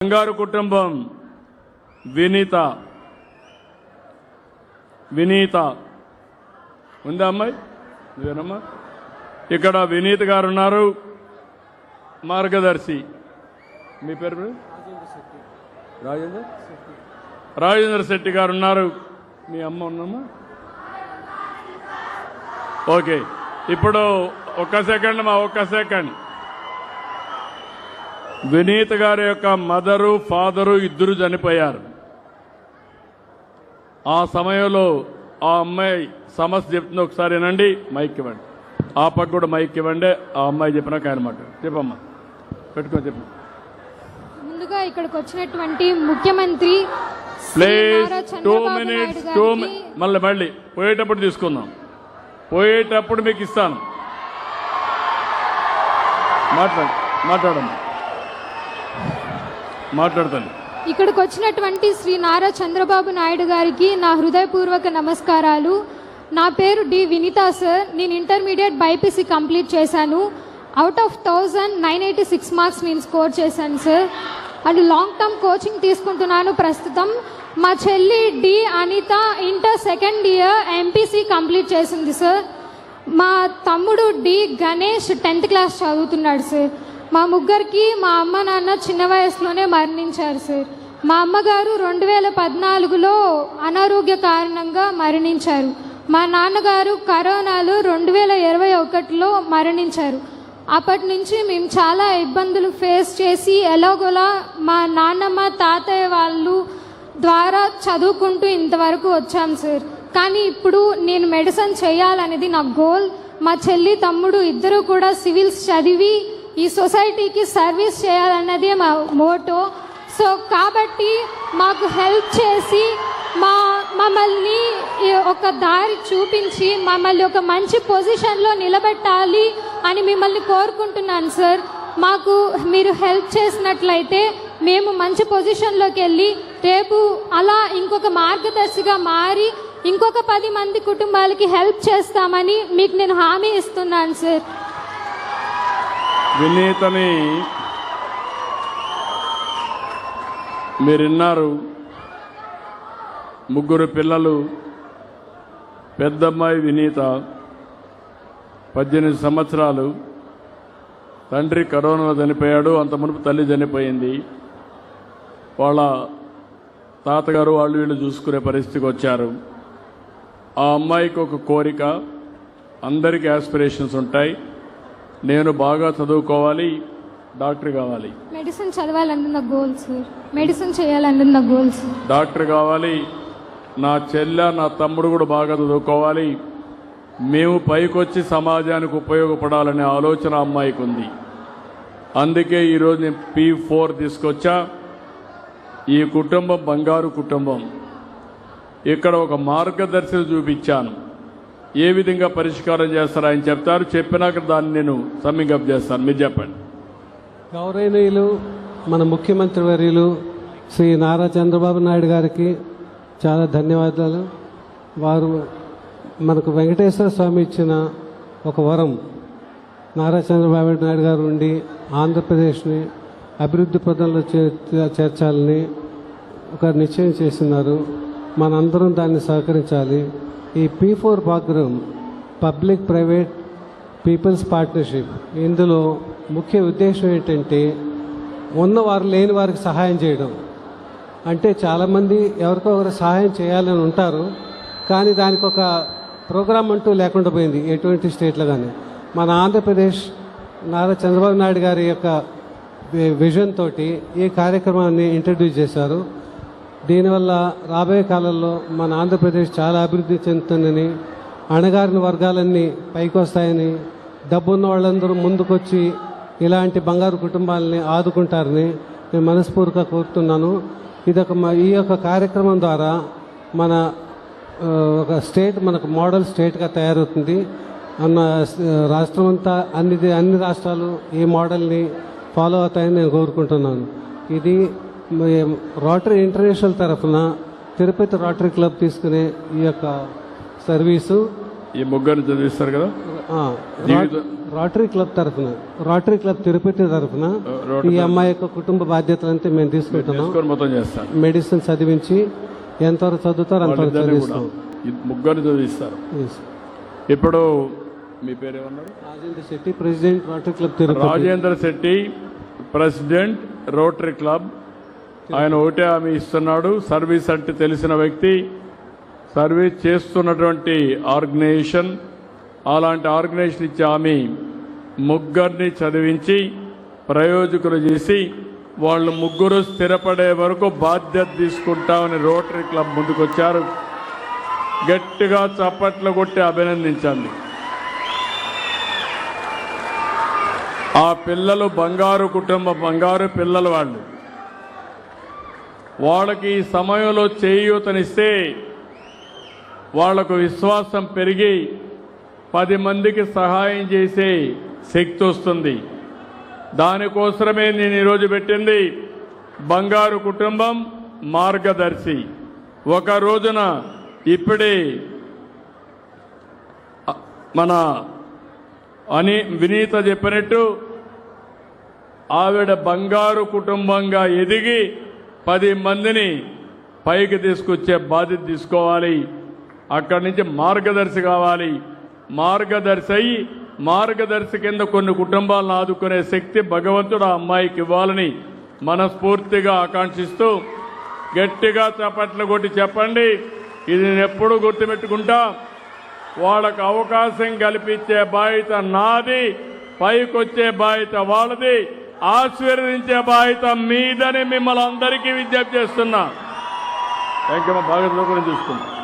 బంగారు కుటుంబం వినీత ఉందా అమ్మాయి? ఇదేనమ్మా. ఇక్కడ వినీత్ గారు ఉన్నారు, మార్గదర్శి. మీ పేరు? రాజేంద్ర శెట్టి గారు ఉన్నారు. మీ అమ్మ ఉన్నమ్మా? ఓకే. ఇప్పుడు ఒక్క సెకండ్. వినీత్ గారి యొక్క మదరు ఫాదరు ఇద్దరు చనిపోయారు. ఆ సమయంలో ఆ అమ్మాయి సమస్య చెప్తుంది, ఒకసారి వినండి. మైక్ ఇవ్వండి, ఆ పక్క కూడా మైక్ ఇవ్వండి. ఆ అమ్మాయి చెప్పినాక ఆయన మాట చెప్పమ్మా, పెట్టుకొని చెప్పు. ముందుగా ఇక్కడికి వచ్చినటువంటి ముఖ్యమంత్రి ప్లీజ్ 2 minutes మళ్ళీ పోయేటప్పుడు తీసుకుందాం. పోయేటప్పుడు మీకు ఇస్తాను. మాట్లాడతాను. ఇక్కడికి వచ్చినటువంటి శ్రీ నారా చంద్రబాబు నాయుడు గారికి నా హృదయపూర్వక నమస్కారాలు. నా పేరు డి వినీత సార్. నేను ఇంటర్మీడియట్ బైపీసీ కంప్లీట్ చేశాను. అవుట్ ఆఫ్ 1986 మార్క్స్ నేను స్కోర్ చేశాను sir. And long term coaching తీసుకుంటున్నాను ప్రస్తుతం. మా చెల్లి D Anitha inter second year MPC complete చేసింది సార్. మా తమ్ముడు డి గణేష్ 10th క్లాస్ చదువుతున్నాడు సార్. మా ముగ్గురికి మా అమ్మ నాన్న చిన్న వయసులోనే మరణించారు సార్. మా అమ్మగారు 2014లో అనారోగ్య కారణంగా మరణించారు. మా నాన్నగారు కరోనాలో 2021లో మరణించారు. అప్పటి నుంచి మేము చాలా ఇబ్బందులు ఫేస్ చేసి ఎలాగోలా మా నాన్నమ్మ తాతయ్య వాళ్ళు ద్వారా చదువుకుంటూ ఇంతవరకు వచ్చాం సార్. కానీ ఇప్పుడు నేను మెడిసిన్ చేయాలనేది నా గోల్. మా చెల్లి తమ్ముడు ఇద్దరు కూడా సివిల్స్ చదివి ఈ సొసైటీకి సర్వీస్ చేయాలన్నదే మా మోటో. సో కాబట్టి మాకు హెల్ప్ చేసి మమ్మల్ని ఒక దారి చూపించి మమ్మల్ని ఒక మంచి పొజిషన్లో నిలబెట్టాలి అని మిమ్మల్ని కోరుకుంటున్నాను సార్. మాకు మీరు హెల్ప్ చేసినట్లయితే మేము మంచి పొజిషన్లోకి వెళ్ళి రేపు అలా ఇంకొక మార్గదర్శిగా మారి ఇంకొక 10 మంది కుటుంబాలకి హెల్ప్ చేస్తామని మీకు నేను హామీ ఇస్తున్నాను సార్. వినీతని మీరున్నారు. ముగ్గురు పిల్లలు. పెద్దమ్మాయి వినీత 18 సంవత్సరాలు. తండ్రి కరోనా చనిపోయాడు. అంత మునుపు తల్లి చనిపోయింది. వాళ్ళ తాతగారు వాళ్ళు వీళ్ళు చూసుకునే పరిస్థితికి వచ్చారు. ఆ అమ్మాయికి ఒక కోరిక, అందరికీ ఆస్పిరేషన్స్ ఉంటాయి. నేను బాగా చదువుకోవాలి, డాక్టర్ కావాలి, మెడిసిన్ చదవాలన్నది నా గోల్ సార్. మెడిసిన్ చేయాలన్నది నా గోల్ సార్. డాక్టర్ కావాలి. నా చెల్లె నా తమ్ముడు కూడా బాగా చదువుకోవాలి. మేము పైకొచ్చి సమాజానికి ఉపయోగపడాలనే ఆలోచన అమ్మాయికి ఉంది. అందుకే ఈరోజు నేను P4 తీసుకొచ్చా. ఈ కుటుంబం బంగారు కుటుంబం. ఇక్కడ ఒక మార్గదర్శనం చూపించాను. ఏ విధంగా పరిష్కారం చేస్తారో ఆయన చెప్తారు. చెప్పినాక దాన్ని నేను సమ్మింగ్ అప్ చేస్తాను. మీరు చెప్పండి. గౌరవనీయులు మన ముఖ్యమంత్రి వర్యులు శ్రీ నారా చంద్రబాబు నాయుడు గారికి చాలా ధన్యవాదాలు. వారు మనకు వెంకటేశ్వర స్వామి ఇచ్చిన ఒక వరం. నారా చంద్రబాబు నాయుడు గారు ఉండి ఆంధ్రప్రదేశ్ని అభివృద్ధి పదంలో చేర్చాలని ఒక నిశ్చయం చేస్తున్నారు. మనందరం దాన్ని సహకరించాలి. ఈ P4 programme public private people's partnership. ఇందులో ముఖ్య ఉద్దేశం ఏంటంటే ఉన్నవారు లేని వారికి సహాయం చేయడం. అంటే చాలామంది ఎవరికో ఒకరు సహాయం చేయాలని ఉంటారు, కానీ దానికి ఒక ప్రోగ్రామ్ అంటూ లేకుండా పోయింది ఎటువంటి స్టేట్లో. కానీ మన ఆంధ్రప్రదేశ్ నారా చంద్రబాబు నాయుడు గారి యొక్క విజన్ తోటి ఈ కార్యక్రమాన్ని ఇంట్రడ్యూస్ చేశారు. దీనివల్ల రాబోయే కాలంలో మన ఆంధ్రప్రదేశ్ చాలా అభివృద్ధి చెందుతుందని, అణగారిన వర్గాలన్నీ పైకి వస్తాయని, డబ్బున్న వాళ్ళందరూ ముందుకొచ్చి ఇలాంటి బంగారు కుటుంబాలని ఆదుకుంటారని నేను మనస్ఫూర్తిగా కోరుతున్నాను. ఈ యొక్క కార్యక్రమం ద్వారా మన ఒక స్టేట్ మనకు మోడల్ స్టేట్గా తయారవుతుంది. రాష్ట్రమంతా అన్ని రాష్ట్రాలు ఈ మోడల్ని ఫాలో అవుతాయని నేను కోరుకుంటున్నాను. ఇది రోటరీ ఇంటర్నేషనల్ తరఫున తిరుపతి రోటరీ క్లబ్ తీసుకునే ఈ యొక్క సర్వీసు. ఈ ముగ్గురిని చదివిస్తారు కదా. ఆ, జీవిత- రోటరీ క్లబ్ తరఫున, రోటరీ క్లబ్ తిరుపతి తరఫున ఈ అమ్మాయి యొక్క కుటుంబ బాధ్యతలంతా మేము తీసుకుంటున్నాం. తీసుకొని మొత్తం చేస్తాను. మెడిసిన్ చదివించి ఎంతవరకు చదువుతారో అంతవరకు వాళ్ళిద్దరిని కూడా చదివిస్తాం. ఈ ముగ్గురిని చదివిస్తారు. Yes. ఇప్పుడు మీ పేరేమన్నారు? Rajendra Shetty, president rotary club Tirupati. Rajendra Shetty, president rotary club. ఆయన ఒకటే హామీ ఇస్తున్నాడు, సర్వీస్ అంటే తెలిసిన వ్యక్తి, సర్వీస్ చేస్తున్నటువంటి ఆర్గనైజేషన్, అలాంటి ఆర్గనైజేషన్ ఇచ్చే హామీ ముగ్గురిని చదివించి ప్రయోజకులు చేసి వాళ్ళు ముగ్గురు స్థిరపడే వరకు బాధ్యత తీసుకుంటామని రోటరీ క్లబ్ ముందుకొచ్చారు. గట్టిగా చప్పట్లు కొట్టి అభినందించండి. ఆ పిల్లలు బంగారు కుటుంబం, బంగారు పిల్లలు వాళ్ళు. వాళ్ళకి ఈ సమయంలో చేయూతనిస్తే వాళ్లకు విశ్వాసం పెరిగి 10 మందికి సహాయం చేసే శక్తి వస్తుంది. దానికోసమే నేను ఈరోజు పెట్టింది బంగారు కుటుంబం మార్గదర్శి. ఒక రోజున ఇప్పుడే మన వినీత చెప్పినట్టు ఆవిడ బంగారు కుటుంబంగా ఎదిగి 10 మందిని పైకి తీసుకొచ్చే బాధ్యత తీసుకోవాలి. అక్కడి నుంచి మార్గదర్శి కావాలి. మార్గదర్శి అయ్యి మార్గదర్శి కింద కొన్ని కుటుంబాలను ఆదుకునే శక్తి భగవంతుడు ఆ అమ్మాయికి ఇవ్వాలని మనస్ఫూర్తిగా ఆకాంక్షిస్తూ గట్టిగా చప్పట్లు కొట్టి చెప్పండి. ఇది నేను ఎప్పుడూ గుర్తుపెట్టుకుంటా. వాళ్ళకు అవకాశం కల్పించే బాధ్యత నాది, పైకొచ్చే బాధ్యత వాళ్ళది, ఆశీర్వదించే బాధ్యత మీదని మిమ్మల్ని అందరికీ విజ్ఞప్తి చేస్తున్నా. Thank you. బాగా చూసుకుంటా.